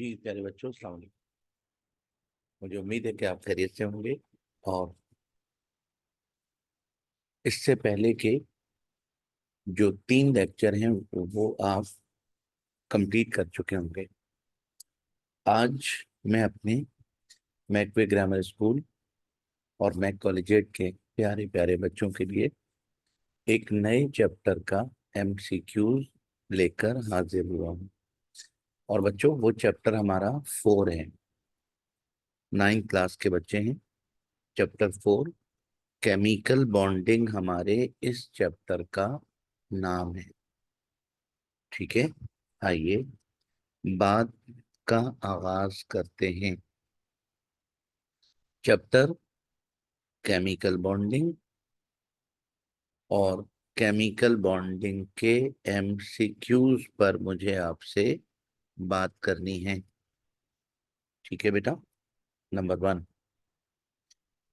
जी प्यारे बच्चों, अस्सलाम वालेकुम। मुझे उम्मीद है कि आप खैरियत से होंगे और इससे पहले के जो 3 लेक्चर हैं वो आप कंप्लीट कर चुके होंगे। आज मैं अपने मैकवे ग्रामर स्कूल और मैक कॉलेजिएट के प्यारे प्यारे बच्चों के लिए एक नए चैप्टर का MCQs लेकर हाजिर हुआ हूँ। और बच्चों, वो चैप्टर हमारा 4 है। 9th क्लास के बच्चे हैं। चैप्टर 4 केमिकल बॉन्डिंग हमारे इस चैप्टर का नाम है। ठीक है, आइए बात का आगाज करते हैं। चैप्टर केमिकल बॉन्डिंग और केमिकल बॉन्डिंग के MCQs पर मुझे आपसे बात करनी है। ठीक है बेटा। Number 1,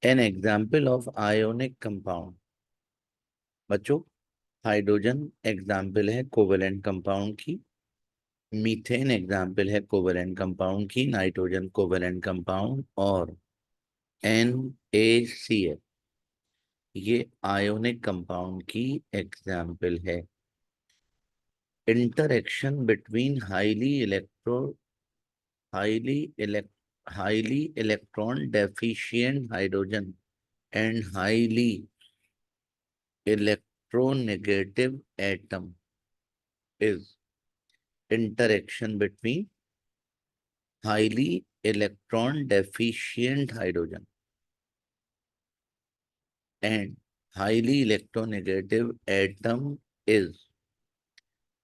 an example of ionic compound. बच्चों, हाइड्रोजन एग्जाम्पल है कोवेलेंट कंपाउंड की, मीथेन एग्जाम्पल है कोवेलेंट कंपाउंड की, नाइट्रोजन कोवेलेंट कंपाउंड, और NaCl ये आयोनिक कंपाउंड की एग्जाम्पल है। Interaction between highly elect highly electron deficient hydrogen and highly electronegative atom is interaction between highly electron deficient hydrogen and highly electronegative atom is।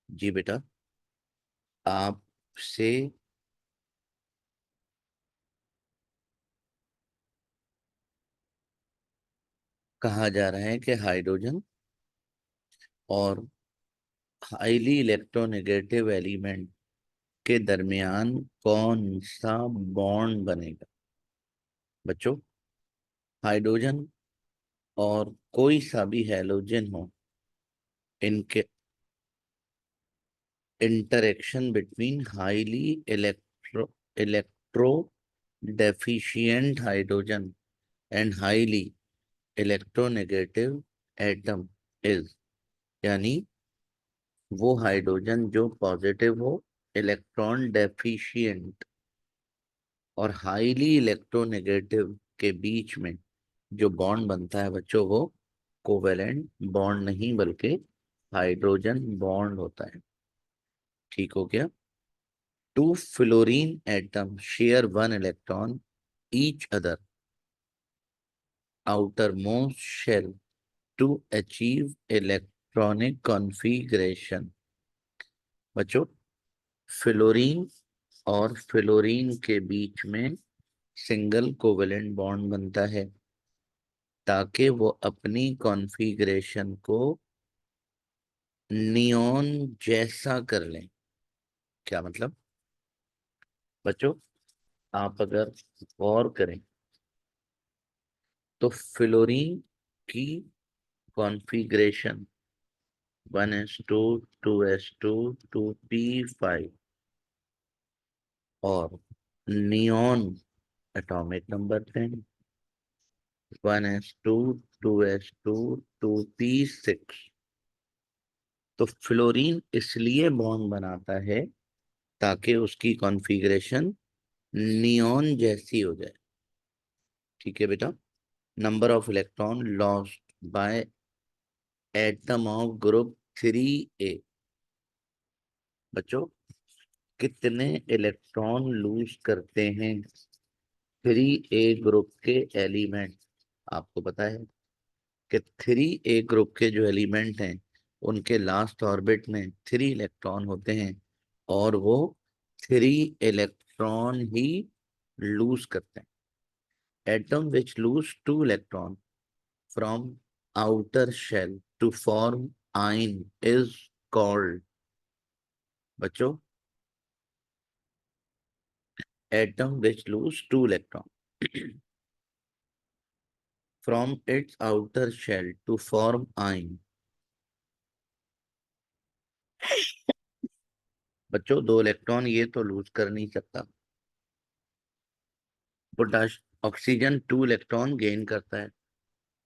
जी बेटा, आपसे कहा जा रहा है कि हाइड्रोजन और हाईली इलेक्ट्रोनेगेटिव एलिमेंट के दरमियान कौन सा बॉन्ड बनेगा। बच्चों, हाइड्रोजन और कोई सा भी हैलोजन हो, इनके interaction between highly electro deficient hydrogen and highly electronegative atom is, यानी वो हाइड्रोजन जो पॉजिटिव हो, इलेक्ट्रॉन डेफिशिएंट और हाईली इलेक्ट्रोनेगेटिव के बीच में जो बॉन्ड बनता है बच्चों, वो कोवेलेंट बॉन्ड नहीं बल्कि हाइड्रोजन बॉन्ड होता है। ठीक हो गया। Two fluorine atoms share one electron each other outermost shell to achieve electronic configuration। बच्चों, फ्लोरीन और फ्लोरीन के बीच में सिंगल कोवेलेंट बॉन्ड बनता है ताकि वो अपनी कॉन्फ़िगरेशन को नियॉन जैसा कर लें। क्या मतलब बच्चों, आप अगर गौर करें तो फ्लोरीन की कॉन्फ़िगरेशन 1s2 2s2 2p5 और neon atomic number 10 1s2 2s2 2p6। तो फ्लोरीन इसलिए बॉन्ड बनाता है ताकि उसकी कॉन्फ़िगरेशन नियॉन जैसी हो जाए। ठीक है बेटा। Number of electron lost by atom of group 3a। बच्चों, कितने इलेक्ट्रॉन लूज करते हैं 3a ग्रुप के एलिमेंट। आपको पता है कि 3a ग्रुप के जो एलिमेंट हैं उनके लास्ट ऑर्बिट में 3 इलेक्ट्रॉन होते हैं और वो 3 इलेक्ट्रॉन ही लूज करते हैं। Atom which lose 2 electron from outer shell to form ion is called. बच्चों, atom which lose 2 electron from its outer shell to form ion बच्चों 2 इलेक्ट्रॉन ये तो लूज कर नहीं सकता। पोटाश ऑक्सीजन 2 इलेक्ट्रॉन गेन करता है।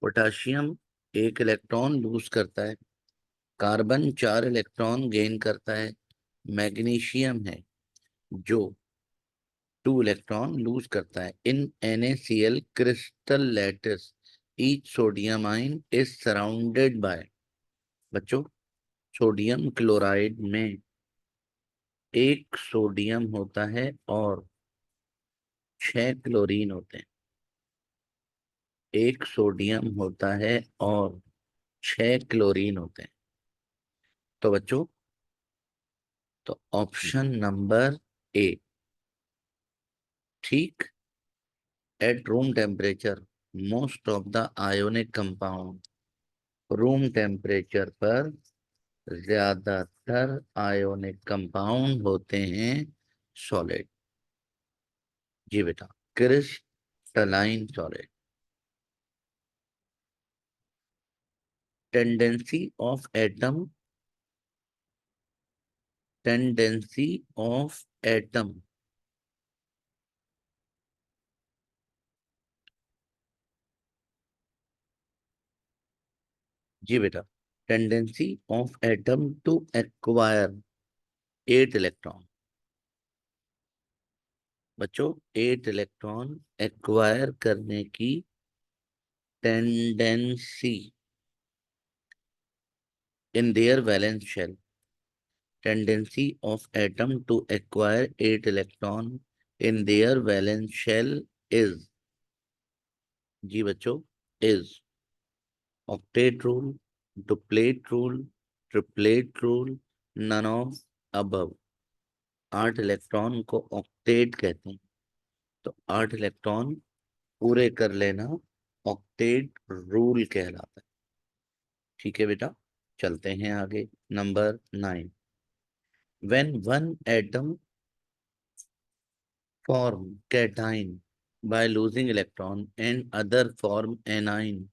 पोटाशियम 1 इलेक्ट्रॉन लूज करता है। कार्बन 4 इलेक्ट्रॉन गेन करता है। मैग्नीशियम है जो 2 इलेक्ट्रॉन लूज करता है। इन NaCl crystal lattice each sodium ion is surrounded by. बच्चों सोडियम क्लोराइड में एक सोडियम होता है और 6 क्लोरीन होते हैं। एक सोडियम होता है और 6 क्लोरीन होते हैं। तो बच्चों तो ऑप्शन नंबर ए ठीक। At room temperature most of the ionic compound, room temperature पर ज्यादातर आयोनिक कंपाउंड होते हैं सॉलिड। जी बेटा, crystalline solid. Tendency of atom, tendency of atom. जी बेटा, tendency of atom to acquire 8 electron. बच्चों 8 इलेक्ट्रॉन एक्वायर करने की tendency in their valence shell, tendency of atom to acquire 8 electron in their valence shell is, जी बच्चों, is octet rule, duplet rule, triplet rule, none of above। 8 electron को octet कहते हैं। तो 8 electron पूरे कर लेना ऑक्टेट रूल कहलाता है। ठीक है बेटा, चलते हैं आगे। Number 9। When one atom form cation by losing electron and other form anion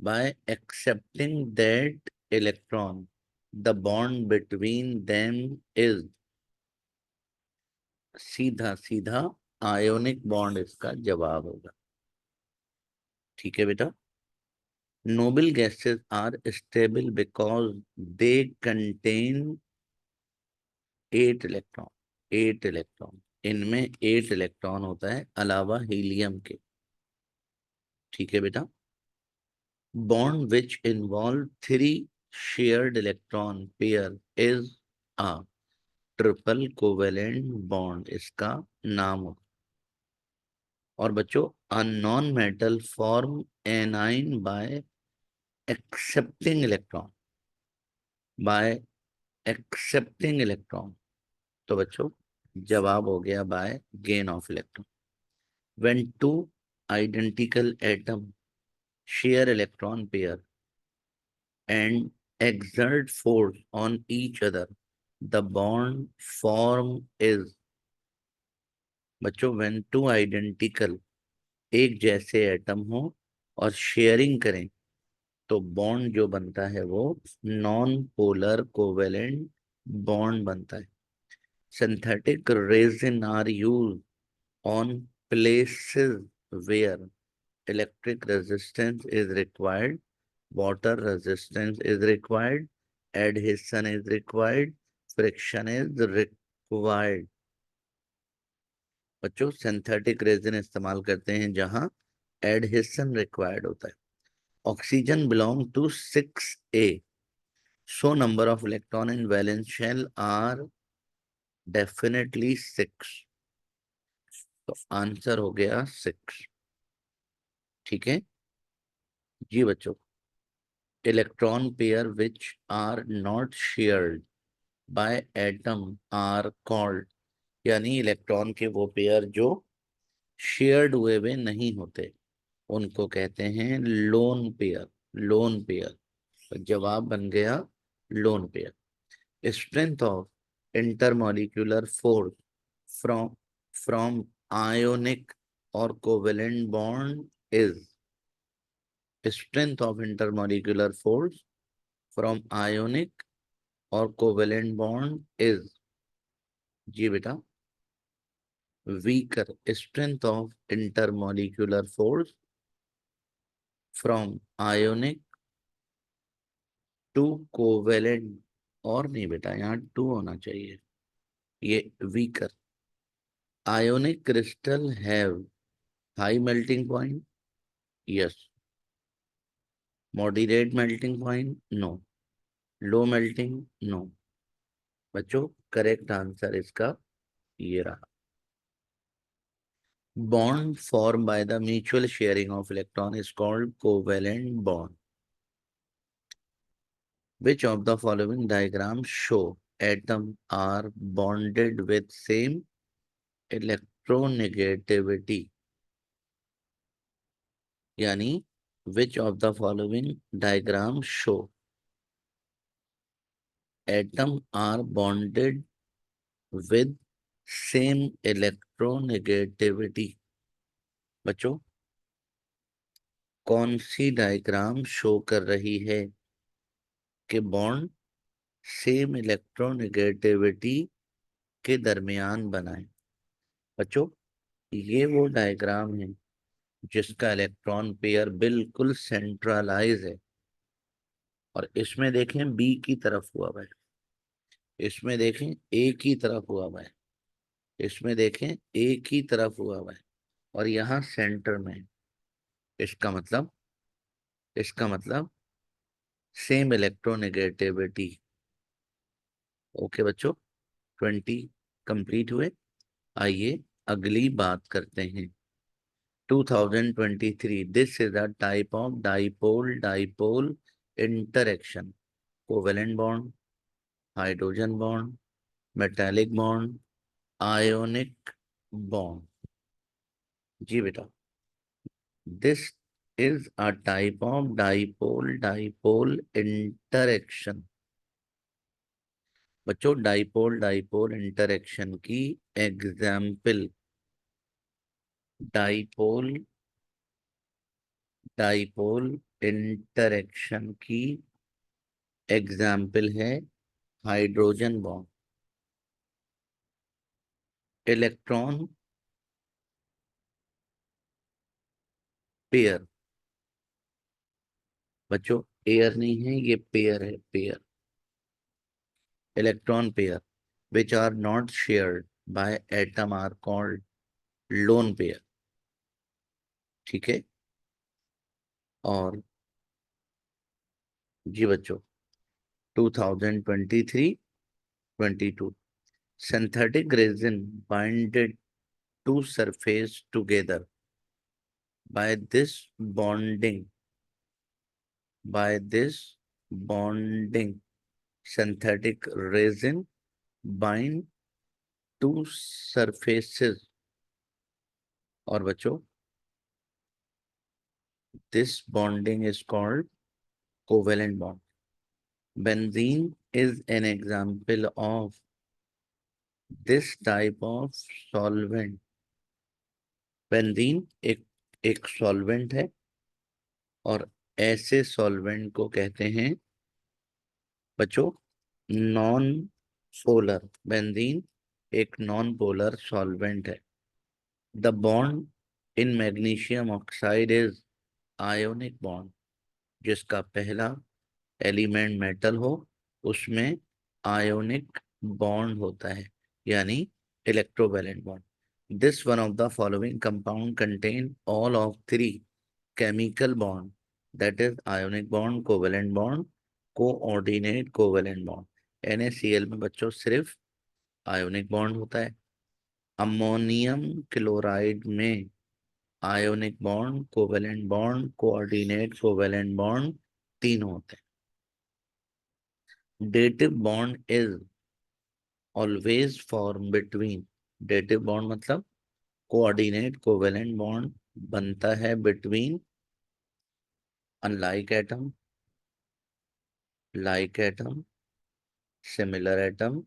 by accepting that electron, the bond between them is, सीधा सीधा आयोनिक बॉन्ड इसका जवाब होगा। ठीक है बेटा। noble gases are stable because they contain 8 electron. 8 electron, इनमें 8 electron होता है अलावा हीलियम के। ठीक है बेटा। Bond which involve 3 shared electron pair is a triple covalent bond, इसका नाम होगा। और बच्चों a non metal form anion by accepting electron, by accepting electron. तो बच्चों जवाब हो गया by gain of electron. When two identical atom share electron pair and exert force on each other, the bond form is, बच्चों when two identical, एक जैसे atom हो और शेयरिंग करें तो बॉन्ड जो बनता है वो नॉन पोलर कोवेलेंट बॉन्ड बनता है। Synthetic resin are use on places where electric resistance is required, water resistance is required, adhesion is required, friction is required। बच्चों सिंथेटिक रेजिन इस्तेमाल करते हैं जहां एडहेशन रिक्वायर्ड होता है। Oxygen belong to 6A, so number of electron in valence shell are definitely 6। तो answer हो गया 6। ठीक है जी बच्चों। Electron pair which are not shared by atom are called, यानी इलेक्ट्रॉन के वो पेयर जो शेयर्ड हुए नहीं होते उनको कहते हैं लोन पेयर। लोन पेयर, तो जवाब बन गया lone pair. Strength of intermolecular force from from ionic और covalent bond is, strength of intermolecular force from ionic और कोवेलेंट बॉन्ड इज जी बेटा, weaker strength of intermolecular force from ionic to covalent, और नहीं बेटा, यहाँ टू होना चाहिए, ये weaker. Ionic crystal have high melting point, yes. Moderate melting point, no. Low melting, no. बच्चों, करेक्ट आंसर इसका ये रहा. Bond formed by the mutual sharing of electron is called covalent bond. Which of the following diagrams show atoms are bonded with same electronegativity? यानी which of the following diagrams show atoms are bonded with same electronegativity? बच्चों, कौन C diagram show कर रही है कि bond same electronegativity के दरमियान बनाए? बच्चों, ये वो डायग्राम है जिसका इलेक्ट्रॉन पेयर बिल्कुल सेंट्रलाइज है, और इसमें देखें बी की तरफ हुआ हुआ है, इसमें देखें ए की तरफ हुआ हुआ है, इसमें देखें ए की तरफ हुआ हुआ है, और यहाँ सेंटर में है. इसका मतलब, इसका मतलब सेम इलेक्ट्रोनेगेटिविटी. ओके बच्चों, 20 कंप्लीट हुए. आइए अगली बात करते हैं. 2023. This is a type of dipole-dipole interaction. Covalent bond, hydrogen bond, metallic bond, ionic bond. जी बेटा, this is a type of dipole-dipole interaction. बच्चों, डाइपोल डाइपोल इंटरेक्शन की एग्जाम्पल, डाइपोल डाइपोल इंटरेक्शन की एग्जाम्पल है हाइड्रोजन बॉन्ड. इलेक्ट्रॉन पेयर, बच्चों air नहीं है, ये pair है, pair. Electron pair which are not shared by atom are called lone pair. ठीक है. और जी बच्चों, 2023-22. Synthetic resin binded to surface together by this bonding, by this bonding. Synthetic resin bind to surfaces. और बच्चों, this bonding is called covalent bond. Benzene is an example of this type of solvent. Benzene एक solvent है, और ऐसे solvent को कहते हैं बच्चों नॉन पोलर. बेंजीन एक नॉन पोलर सॉल्वेंट है. The bond in magnesium oxide is ionic bond. जिसका पहला एलिमेंट मेटल हो, उसमें आयोनिक बॉन्ड होता है, यानी electrovalent bond. This one of the following compound contain all of three chemical bond, that is ionic bond, covalent bond, coordinate covalent bond. NaCl में बच्चों सिर्फ आयोनिक बॉन्ड होता है. अमोनियम क्लोराइड में ionic bond, covalent bond, coordinate covalent bond तीन होते हैं. Dative bond is always form between. Dative bond मतलब कोऑर्डिनेट कोवेलेंट बॉन्ड बनता है between unlike atom, like atom, similar atom,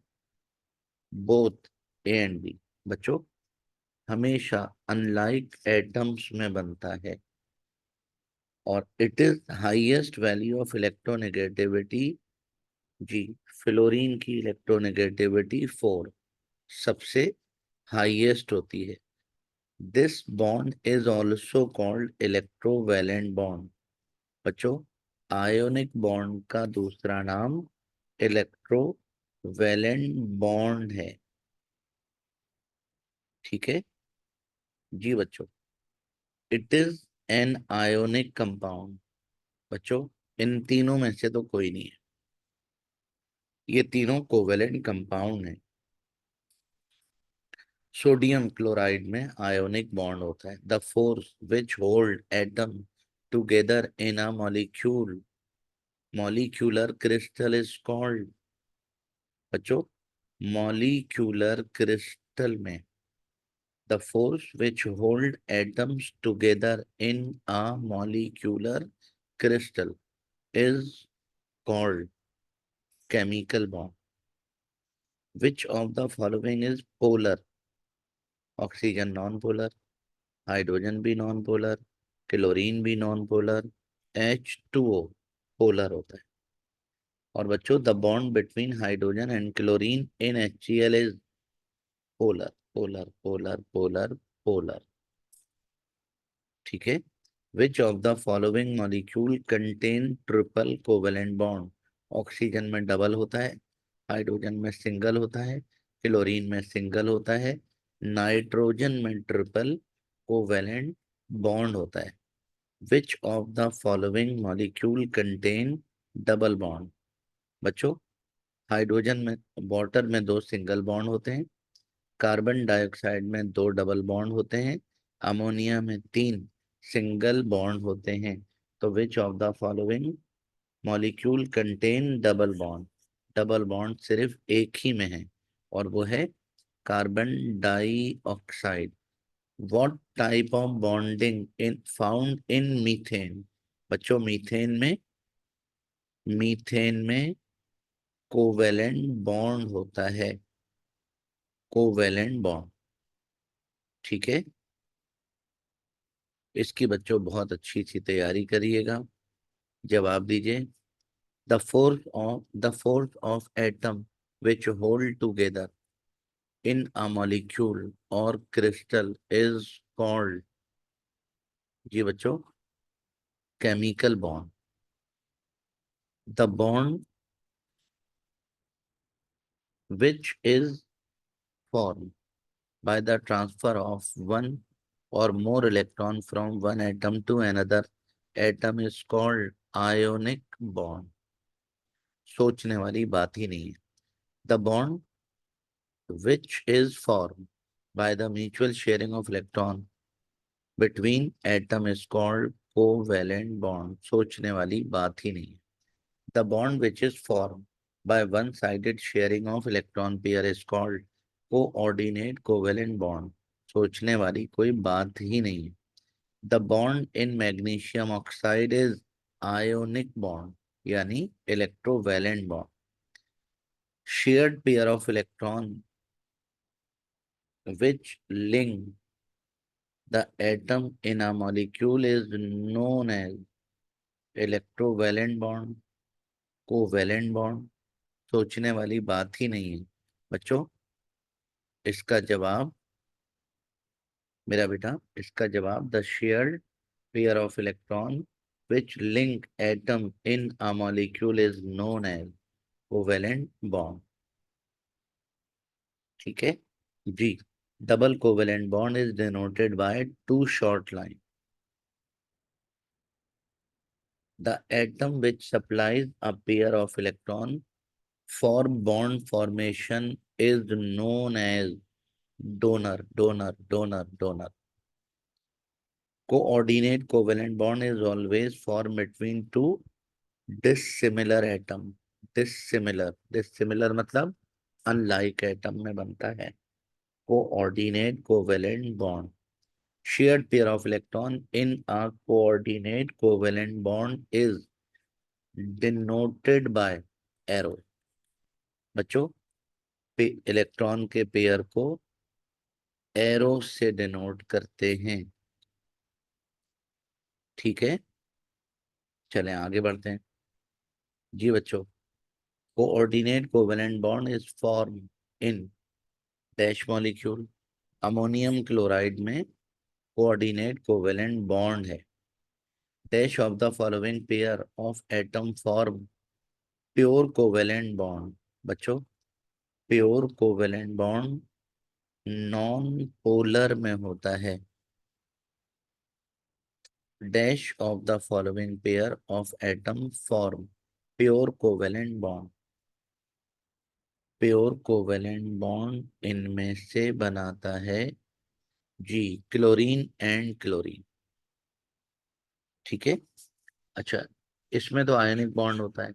both A and B. बच्चों, हमेशा unlike atoms में बनता है, और it is highest value of electronegativity. जी, फ्लोरीन की इलेक्ट्रोनेगेटिविटी 4, सबसे हाईएस्ट होती है। This bond is also called electrovalent bond. बच्चों, आयोनिक बॉन्ड का दूसरा नाम इलेक्ट्रोवैलेंट बॉन्ड है। ठीक है जी बच्चों। It is an ionic compound. बच्चों, इन तीनों में से तो कोई नहीं है, ये तीनों कोवेलेंट कंपाउंड है। सोडियम क्लोराइड में आयोनिक बॉन्ड होता है। The force which hold atom together in a molecular crystal is called. बच्चों, मॉलिक्यूलर क्रिस्टल में the force which hold atoms together in a molecular crystal is called chemical bond. Which of the following is polar? Oxygen non polar, hydrogen भी non polar, chlorine भी non polar, H2O polar होता है। और बच्चों, the bond between hydrogen and chlorine in HCl is polar polar polar polar polar. ठीक है। Which of the following molecule contain triple covalent bond? Oxygen में double होता है, हाइड्रोजन में सिंगल होता है, क्लोरीन में सिंगल होता है, नाइट्रोजन में ट्रिपल कोवेलेंट बॉन्ड होता है। Which of the following molecule contain double bond? बच्चों, हाइड्रोजन में, वाटर में दो सिंगल बॉन्ड होते हैं, कार्बन डाइऑक्साइड में दो डबल बॉन्ड होते हैं, अमोनिया में तीन सिंगल बॉन्ड होते हैं। तो which of the following molecule contain double bond? Double bond सिर्फ एक ही में है, और वो है carbon dioxide. What type of bonding in found in methane? बच्चों, मीथेन में कोवेलेंट बॉन्ड होता है, कोवेलेंट बॉन्ड। ठीक है। इसकी बच्चों बहुत अच्छी सी तैयारी करिएगा, जवाब दीजिए। The fourth of atom which hold together in a molecule और क्रिस्टल इज कॉल्ड। जी बच्चों, chemical bond. The bond which is formed by the transfer of one or more electron from one atom to another atom is called ionic bond। सोचने वाली बात ही नहीं है। The bond which is formed by the mutual sharing of electron between atom is called covalent bond। सोचने वाली बात ही नहीं। The bond which is formed by one-sided sharing of electron pair is called coordinate covalent bond। सोचने वाली कोई बात ही नहीं है। The bond in magnesium oxide is ionic bond, यानी electrovalent bond। Shared pair of electron which link the atom in a molecule is known as electrovalent bond, covalent bond। सोचने वाली बात ही नहीं है। बच्चों, इसका जवाब, मेरा बेटा, इसका जवाब the shared pair of electron which link atom in a molecule is known as covalent bond। ठीक है जी। Double covalent bond is denoted by two short line. The atom which supplies a pair of electron for bond formation is known as donor। Coordinate covalent bond is always formed between two dissimilar atom। Dissimilar मतलब unlike atom में बनता है। Coordinate covalent bond. Shared pair of electron in a coordinate covalent bond is denoted by arrow। बच्चों, electron के pair को arrow से denote करते हैं। ठीक है, चलें आगे बढ़ते हैं। जी बच्चों, coordinate covalent bond is form in dash molecule. Ammonium chloride में कोऑर्डिनेट कोवेलेंट बॉन्ड है। Dash of the following pair of atom form pure covalent bond. बच्चों, pure covalent bond non polar में होता है। Dash of the following pair of atom form pure covalent bond. Pure covalent bond इनमें से बनाता है जी chlorine and chlorine. ठीक है। अच्छा, इसमें तो आयनिक बॉन्ड होता है,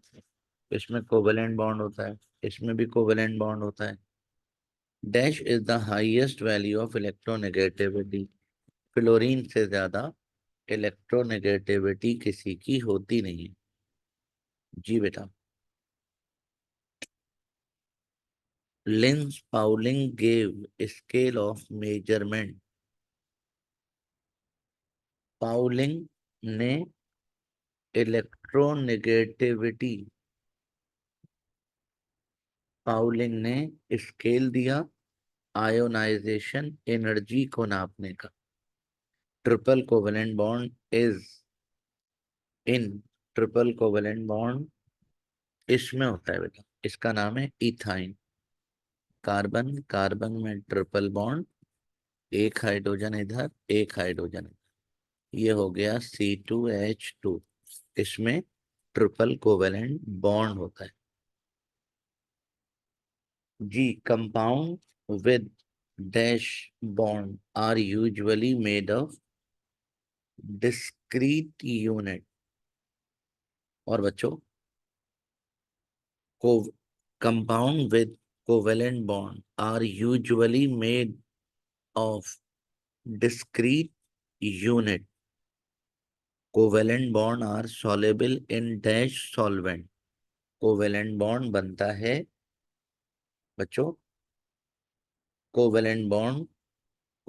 इसमें कोवेलेंट बॉन्ड होता है, इसमें भी कोवेलेंट बॉन्ड होता है। Dash is the highest value of electronegativity. Chlorine से ज्यादा इलेक्ट्रोनेगेटिविटी किसी की होती नहीं है। जी बेटा। Linus Pauling gave scale of measurement. Pauling ने इलेक्ट्रोनेगेटिविटी, पाउलिंग ने स्केल दिया आयोनाइजेशन एनर्जी को नापने का। Triple covalent bond is in, triple covalent bond इसमें होता है बेटा, इसका नाम है इथाइन। कार्बन कार्बन में ट्रिपल बॉन्ड, एक हाइड्रोजन इधर एक हाइड्रोजन इधर, ये हो गया C2H2। इसमें ट्रिपल कोवेलेंट बॉन्ड होता है। जी, compound with dash bond are usually made of discrete unit. और बच्चों, को compound with covalent bond are usually made of discrete unit. Covalent bond are soluble in dash solvent. Covalent bond बनता है बच्चों, covalent bond,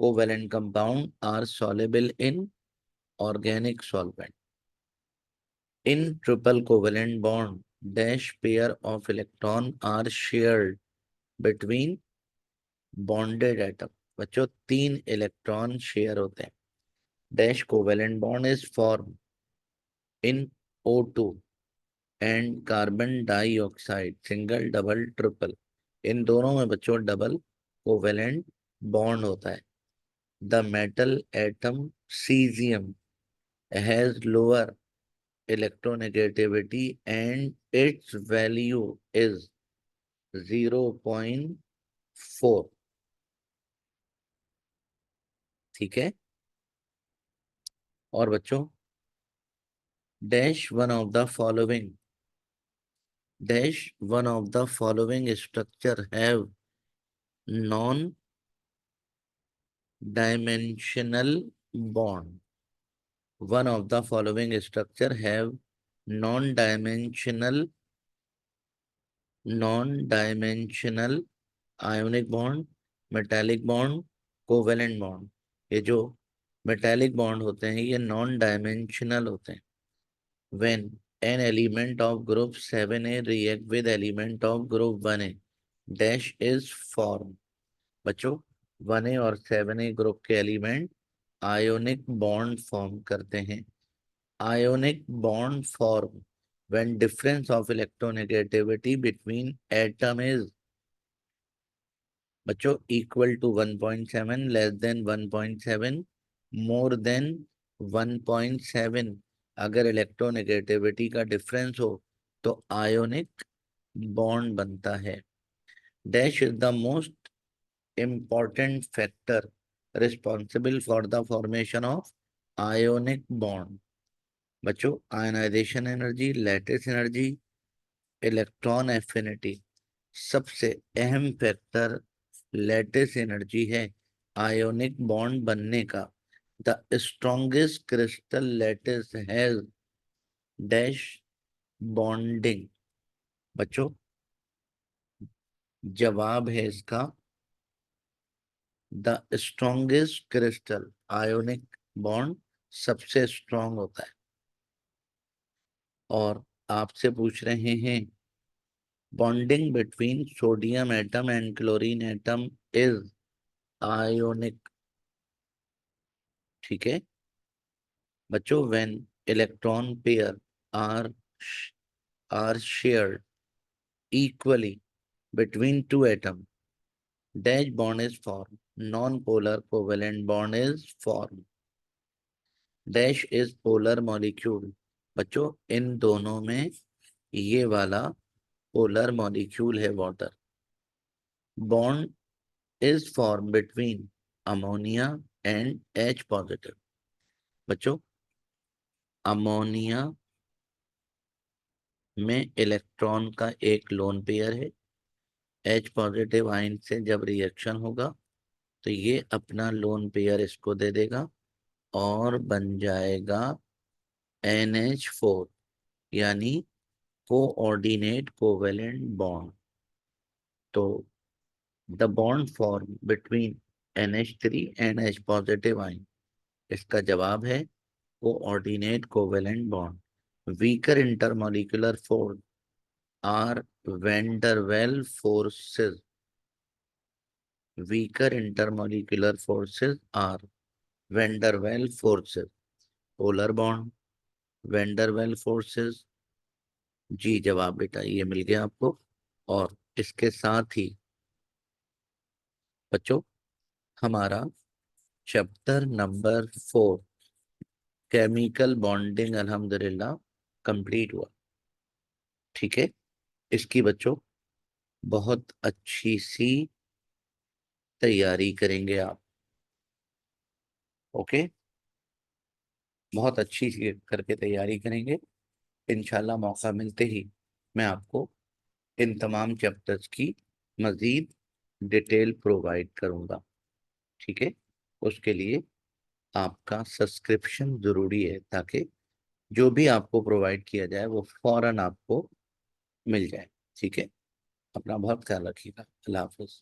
covalent compound are soluble in organic solvent. In triple covalent bond, dash pair of electron are shared between bonded atom. बच्चों, तीन electron share होते हैं। Dash covalent bond is form in O2 and carbon dioxide single double triple. इन दोनों में बच्चों double covalent bond होता है। The metal atom cesium has lower electronegativity and its value is 0.4। ठीक है। और बच्चों, dash one of the following, dash one of the following structure have non dimensional bond. One of the following structure have non-dimensional, non-dimensional ionic bond, metallic bond, covalent bond। ये जो metallic bond होते हैं ये non-dimensional होते हैं। When an element of group 7A react with element of group 1A, dash is formed। बच्चों, 1A और 7A group के एलिमेंट आयोनिक बॉन्ड फॉर्म करते हैं। Ionic bond form when difference of electronegativity between atom is बच्चों equal to 1.7, less than 1.7, more than 1.7। अगर electronegativity का difference हो तो आयोनिक बॉन्ड बनता है। Dash is the most important factor responsible for the formation of ionic bond। बच्चों, ionization energy, lattice energy, electron affinity, सबसे अहम फैक्टर लैटिस एनर्जी है आयोनिक बॉन्ड बनने का। The strongest crystal lattice has dash bonding. बच्चों, जवाब है इसका the strongest crystal, ionic bond सबसे स्ट्रॉन्ग होता है। और आपसे पूछ रहे हैं bonding between sodium atom and chlorine atom is ionic. ठीक है बच्चों, when electron pair are are shared equally between two atoms, dash bond is formed, non-polar covalent bond is formed, dash is polar molecule। बच्चों इन दोनों में ये वाला polar molecule है water. Bond is form between ammonia and H positive. बच्चों ammonia में electron का एक लोन पेयर है। H पॉजिटिव आयन से जब रिएक्शन होगा तो ये अपना लोन पेयर इसको दे देगा और बन जाएगा NH4, यानी कोऑर्डिनेट कोवेलेंट बॉन्ड। तो the bond form between NH3 and H positive ion, इसका जवाब है coordinate covalent bond. Weaker intermolecular force are van der Waals forces. Weaker intermolecular forces are van der Waals forces. Polar bond, van der Waals forces. जी जवाब बेटा ये मिल गया आपको। और इसके साथ ही बच्चों हमारा चैप्टर नंबर 4 केमिकल बॉन्डिंग अल्हम्दुलिल्लाह कंप्लीट हुआ। ठीक है इसकी बच्चों बहुत अच्छी सी तैयारी करेंगे आप। ओके बहुत अच्छी सी करके तैयारी करेंगे। इंशाल्लाह मौका मिलते ही मैं आपको इन तमाम चैप्टर्स की मजीद डिटेल प्रोवाइड करूंगा। ठीक है उसके लिए आपका सब्सक्रिप्शन जरूरी है ताकि जो भी आपको प्रोवाइड किया जाए वो फौरन आपको मिल जाए। ठीक है अपना बहुत ख्याल रखिएगा। अल्लाह हाफिज।